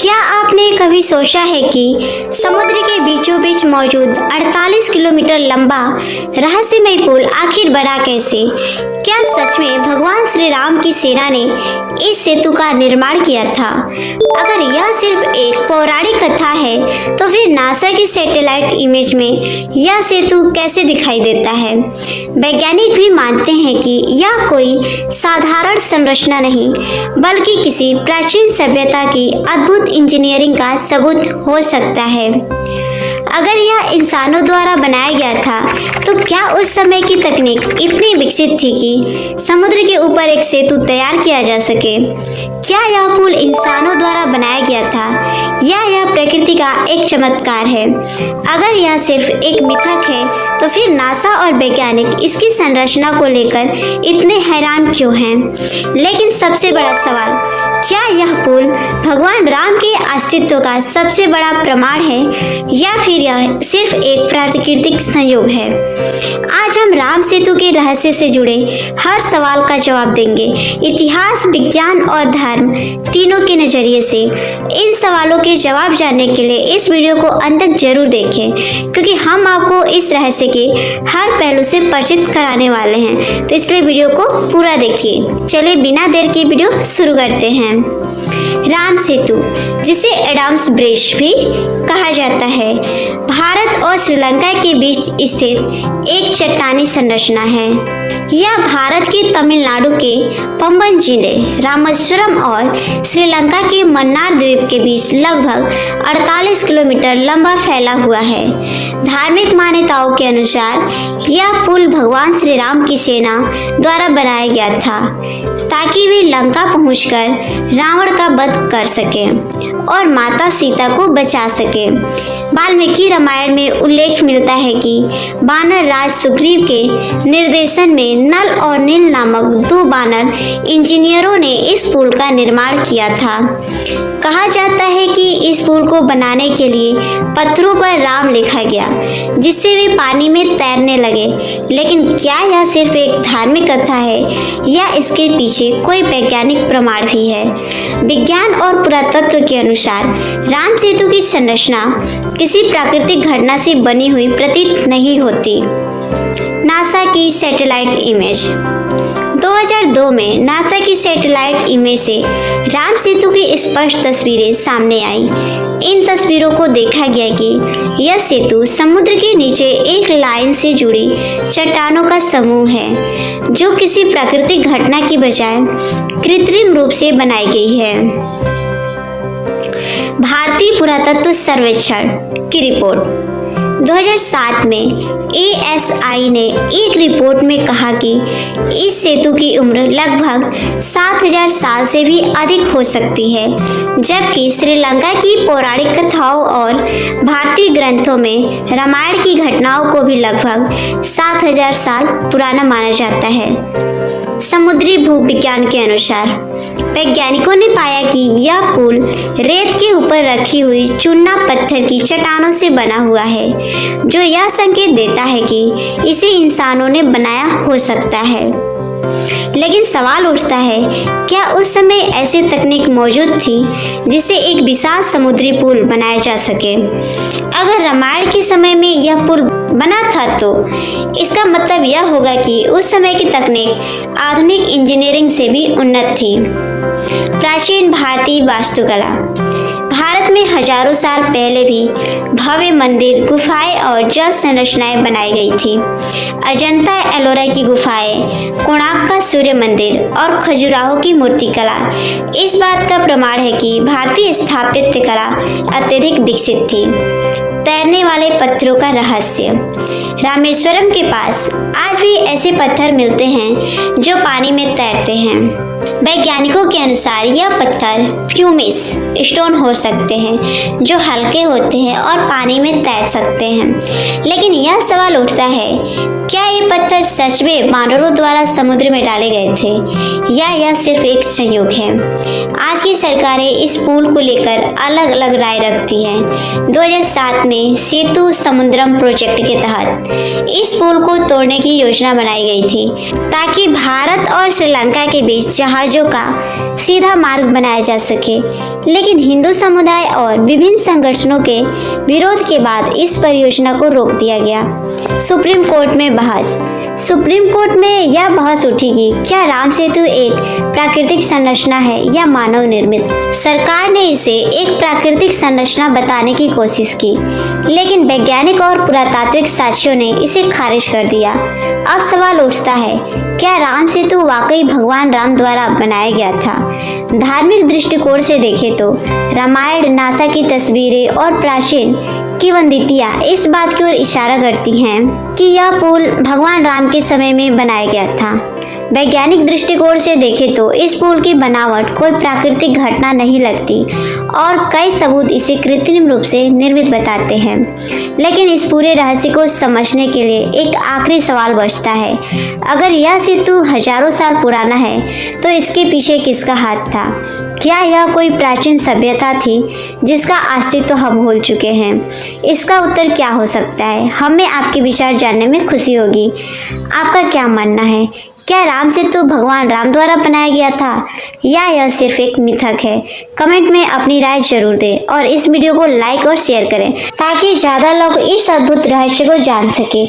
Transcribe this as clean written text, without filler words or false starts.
क्या आपने कभी सोचा है कि समुद्र के बीचों बीच मौजूद 48 किलोमीटर लंबा रहस्यमय पुल आखिर बना कैसे? क्या सच में भगवान श्री राम की सेना ने इस सेतु का निर्माण किया था? अगर यह सिर्फ एक पौराणिक कथा है तो फिर नासा की सैटेलाइट इमेज में यह सेतु कैसे दिखाई देता है? वैज्ञानिक भी मानते हैं कि यह कोई साधारण संरचना नहीं बल्कि किसी प्राचीन सभ्यता की अद्भुत इंजीनियरिंग का सबूत हो सकता है। अगर यह इंसानों द्वारा बनाया गया था तो क्या उस समय की तकनीक इतनी विकसित थी कि समुद्र के ऊपर एक सेतु तैयार किया जा सके? क्या यह पुल इंसानों द्वारा बनाया गया था या यह प्रकृति का एक चमत्कार है? अगर यह सिर्फ एक मिथक है तो फिर नासा और वैज्ञानिक इसकी संरचना को लेकर इतने हैरान क्यों हैं? लेकिन सबसे बड़ा सवाल, क्या यह पुल भगवान राम के अस्तित्व का सबसे बड़ा प्रमाण है या फिर यह सिर्फ एक प्राकृतिक संयोग है? आज हम राम सेतु के रहस्य से जुड़े हर सवाल का जवाब देंगे, इतिहास, विज्ञान और धर्म तीनों के नजरिए से। इन सवालों के जवाब जानने के लिए इस वीडियो को अंत तक जरूर देखें, क्योंकि हम आपको इस रहस्य के हर पहलू से परिचित कराने वाले हैं, तो इसलिए वीडियो को पूरा देखिए। चलिए बिना देर के वीडियो शुरू करते हैं। राम सेतु, जिसे एडम्स ब्रिज भी कहा जाता है, भारत और श्रीलंका के बीच स्थित एक चट्टानी संरचना है। यह भारत के तमिलनाडु के पंबन जिले, रामेश्वरम और श्रीलंका के मन्नार द्वीप के बीच लगभग 48 किलोमीटर लंबा फैला हुआ है। धार्मिक मान्यताओं के अनुसार यह पुल भगवान श्री राम की सेना द्वारा बनाया गया था ताकि वे लंका पहुंचकर रावण का वध कर सके और माता सीता को बचा सके। वाल्मीकि रामायण में उल्लेख मिलता है कि वानर राज सुग्रीव के निर्देशन में नल और नील नामक दो वानर इंजीनियरों ने इस पुल का निर्माण किया था। कहा जाता है कि इस पुल को बनाने के लिए पत्थरों पर राम लिखा गया, जिससे वे पानी में तैरने लगे। लेकिन क्या यह सिर्फ एक धार्मिक कथा है या इसके पीछे कोई वैज्ञानिक प्रमाण भी है? विज्ञान और पुरातत्व के अनुसार राम सेतु की संरचना किसी प्राकृतिक घटना से बनी हुई प्रतीत नहीं होती। नासा की सैटेलाइट इमेज 2002 में नासा की सैटेलाइट इमेज से राम सेतु की स्पष्ट तस्वीरें सामने आई। इन तस्वीरों को देखा गया कि यह सेतु समुद्र के नीचे एक लाइन से जुड़ी चट्टानों का समूह है, जो किसी प्राकृतिक घटना की बजाय कृत्रिम रूप से बनाई गई है। भारतीय पुरातत्व सर्वेक्षण की रिपोर्ट 2007 में ASI ने एक रिपोर्ट में कहा कि इस सेतु की उम्र लगभग 7000 साल से भी अधिक हो सकती है, जबकि श्रीलंका की पौराणिक कथाओं और भारतीय ग्रंथों में रामायण की घटनाओं को भी लगभग 7000 साल पुराना माना जाता है। समुद्री भूविज्ञान के अनुसार वैज्ञानिकों ने पाया कि यह पुल रेत के ऊपर रखी हुई चूना पत्थर की चट्टानों से बना हुआ है, जो यह संकेत देता है कि इसे इंसानों ने बनाया हो सकता है। लेकिन सवाल उठता है, क्या उस समय ऐसी तकनीक मौजूद थी जिससे एक विशाल समुद्री पुल बनाया जा सके? अगर रामायण के समय में यह पुल बना था तो इसका मतलब यह होगा कि उस समय की तकनीक आधुनिक इंजीनियरिंग से भी उन्नत थी। प्राचीन भारतीय वास्तुकला, भारत में हजारों साल पहले भी भव्य मंदिर, गुफाएं और जल संरचनाएं बनाई गई थी। अजंता एलोरा की गुफाएं, कोणार्क का सूर्य मंदिर और खजुराहो की मूर्तिकला इस बात का प्रमाण है कि भारतीय स्थापत्य कला अत्यधिक विकसित थी। तैरने वाले पत्थरों का रहस्य, रामेश्वरम के पास आज भी ऐसे पत्थर मिलते हैं जो पानी में तैरते हैं। वैज्ञानिकों के अनुसार यह पत्थर फ्यूमिस स्टोन हो सकते हैं, जो हल्के होते हैं और पानी में तैर सकते हैं। लेकिन यह सवाल उठता है, क्या ये पत्थर सच में वानरों द्वारा समुद्र में डाले गए थे या यह सिर्फ एक संयोग है? आज की सरकारें इस पुल को लेकर अलग अलग राय रखती हैं। 2007 में सेतु समुद्रम प्रोजेक्ट के तहत इस पुल को तोड़ने की योजना बनाई गई थी ताकि भारत और श्रीलंका के बीच जहाज़ों का सीधा मार्ग बनाया जा सके। लेकिन हिंदू समुदाय और विभिन्न संगठनों के विरोध के बाद इस परियोजना को रोक दिया गया। सुप्रीम कोर्ट में बहस। सुप्रीम कोर्ट में यह बहस उठी कि क्या राम सेतु एक प्राकृतिक संरचना है या मानव निर्मित। सरकार ने इसे एक प्राकृतिक संरचना बताने की कोशिश की, लेकिन वैज्ञानिक और पुरातात्विक साक्ष्यों ने इसे खारिज कर दिया। अब सवाल उठता है, क्या राम सेतु वाकई भगवान राम द्वारा बनाया गया था? धार्मिक दृष्टिकोण से देखें तो रामायण, नासा की तस्वीरें और प्राचीन किंवदंतियां इस बात की ओर इशारा करती हैं कि यह पुल भगवान राम के समय में बनाया गया था। वैज्ञानिक दृष्टिकोण से देखें तो इस पुल की बनावट कोई प्राकृतिक घटना नहीं लगती और कई सबूत इसे कृत्रिम रूप से निर्मित बताते हैं। लेकिन इस पूरे रहस्य को समझने के लिए एक आखिरी सवाल बचता है। अगर यह सेतु हजारों साल पुराना है तो इसके पीछे किसका हाथ था? क्या यह कोई प्राचीन सभ्यता थी जिसका अस्तित्व हम भूल चुके हैं? इसका उत्तर क्या हो सकता है? हमें आपके विचार जानने में खुशी होगी। आपका क्या मानना है? क्या राम सेतु भगवान राम द्वारा बनाया गया था या यह सिर्फ एक मिथक है? कमेंट में अपनी राय जरूर दें और इस वीडियो को लाइक और शेयर करें ताकि ज़्यादा लोग इस अद्भुत रहस्य को जान सके।